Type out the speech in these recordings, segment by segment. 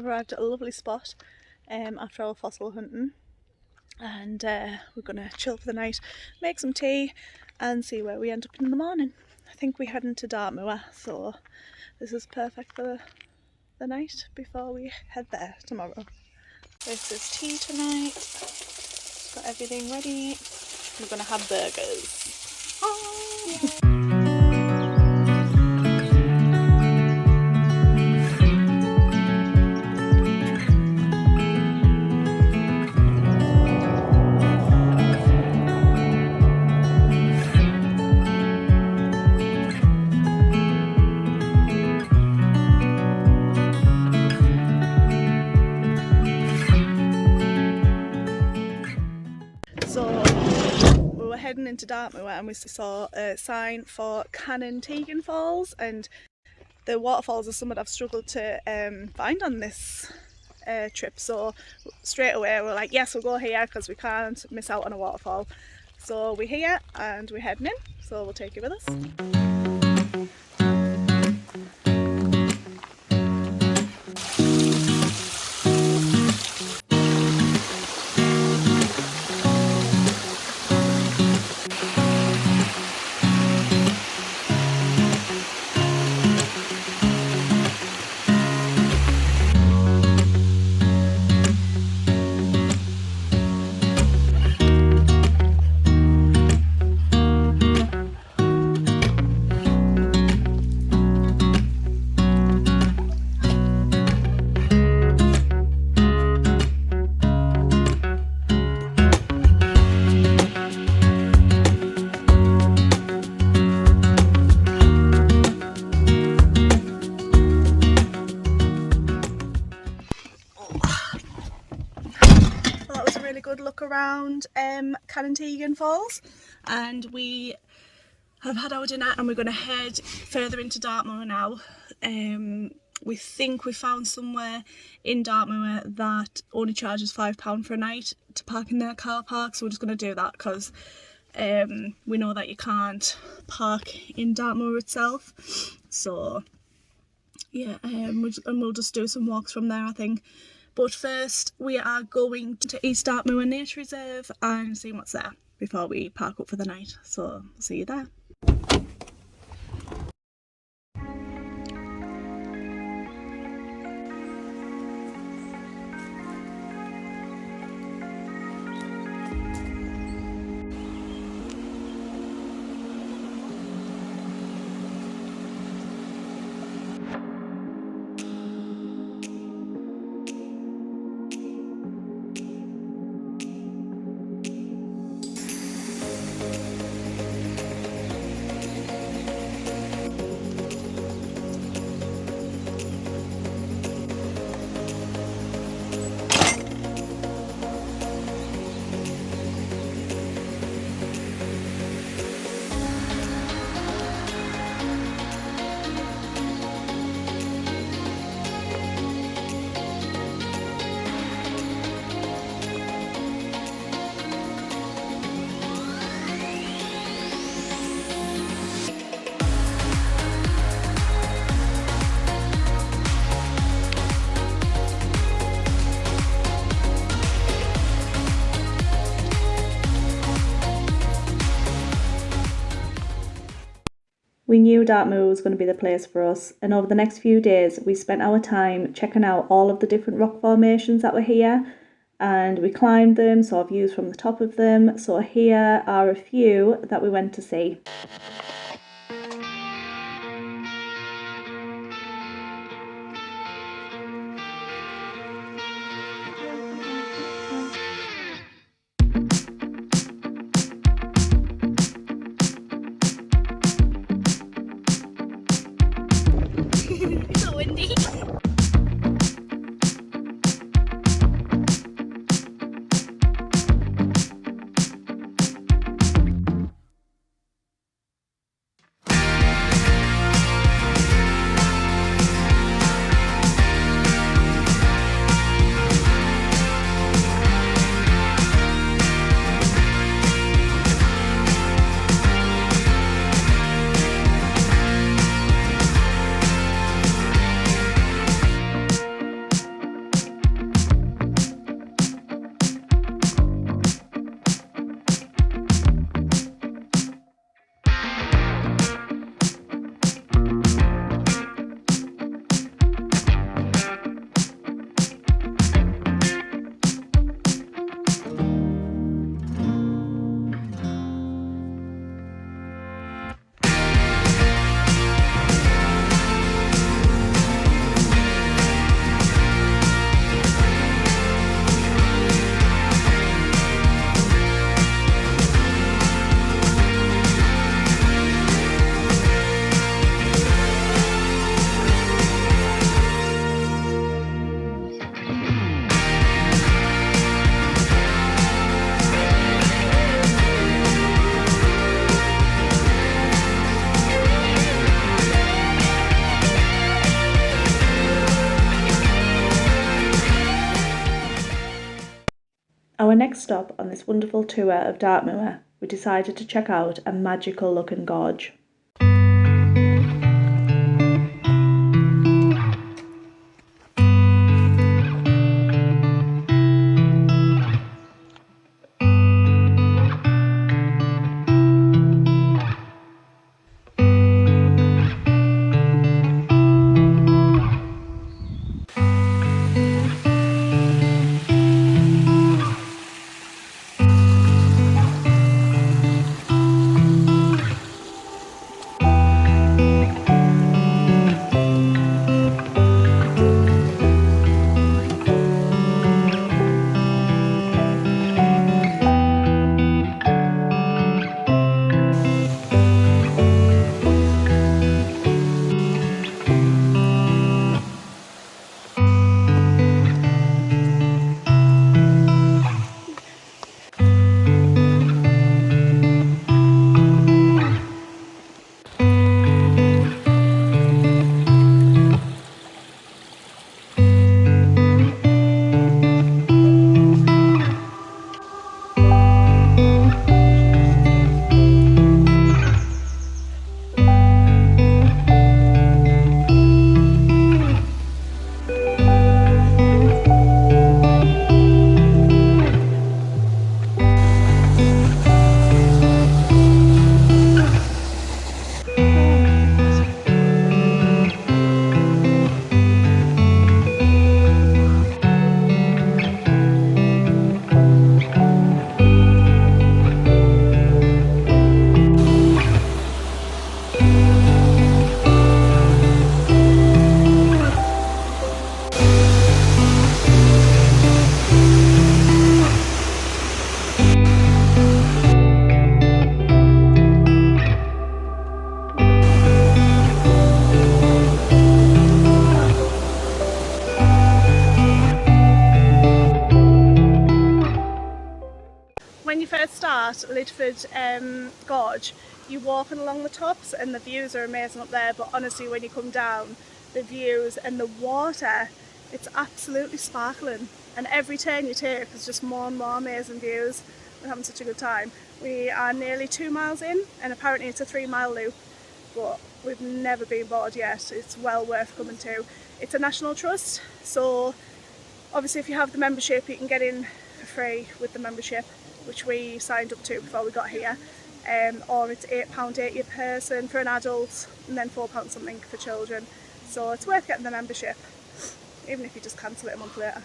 we've arrived at a lovely spot after our fossil hunting, and we're gonna chill for the night, make some tea and see where we end up in the morning. I think we're heading to Dartmoor, so this is perfect for the night before we head there tomorrow. This is tea tonight, got everything ready. We're gonna have burgers. Oh, yeah. So we were heading into Dartmoor and we saw a sign for Canonteigan Falls, and the waterfalls are something I've struggled to find on this trip, so straight away we're like, yes, we'll go here because we can't miss out on a waterfall. So we're here and we're heading in, so we'll take you with us. Well, that was a really good look around Canonteigan Falls, and we have had our dinner and we're going to head further into Dartmoor now. We think we found somewhere in Dartmoor that only charges £5 for a night to park in their car park, so we're just going to do that because we know that you can't park in Dartmoor itself. So yeah, and we'll just do some walks from there, I think. But first we are going to East Dartmoor Nature Reserve and see what's there before we park up for the night. So I'll see you there. We knew Dartmoor was going to be the place for us, and over the next few days we spent our time checking out all of the different rock formations that were here, and we climbed them, saw views from the top of them. So here are a few that we went to see. It's so windy. our next stop on this wonderful tour of Dartmoor, we decided to check out a magical looking gorge. When you first start Lydford Gorge, you're walking along the tops and the views are amazing up there, but honestly when you come down, the views and the water, it's absolutely sparkling, and every turn you take there's just more and more amazing views. We're having such a good time. We are nearly 2 miles in and apparently it's a 3-mile loop, but we've never been bored yet. It's well worth coming to. It's a national trust, so obviously if you have the membership you can get in for free with the membership, which we signed up to before we got here, or it's £8.80 a person for an adult and then £4 something for children, so it's worth getting the membership even if you just cancel it a month later.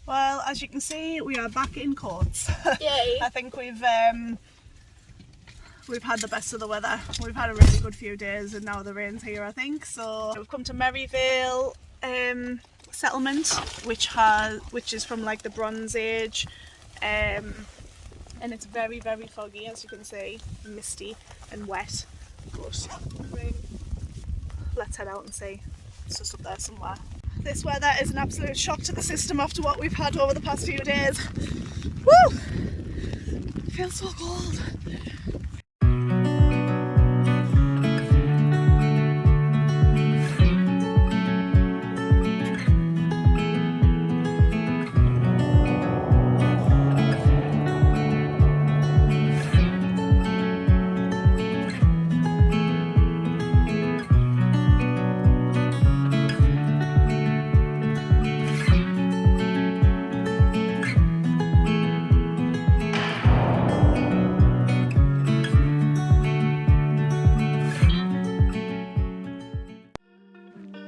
Well, as you can see we are back in courts. Yay. I think we've had the best of the weather. We've had a really good few days and now the rain's here I think, so we've come to Merryvale settlement, which is from like the Bronze Age, and it's very foggy as you can see, misty and wet, but let's head out and see. It's just up there somewhere. This weather is an absolute shock to the system after what we've had over the past few days. Woo! It feels so cold.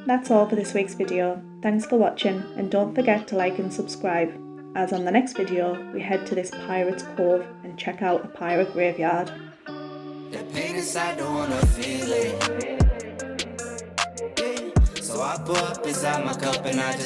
That's all for this week's video. Thanks for watching and don't forget to like and subscribe, as on the next video we head to this pirate's cove and check out a pirate graveyard. That pain inside, don't wanna feel it. So I pour up inside my cup and I just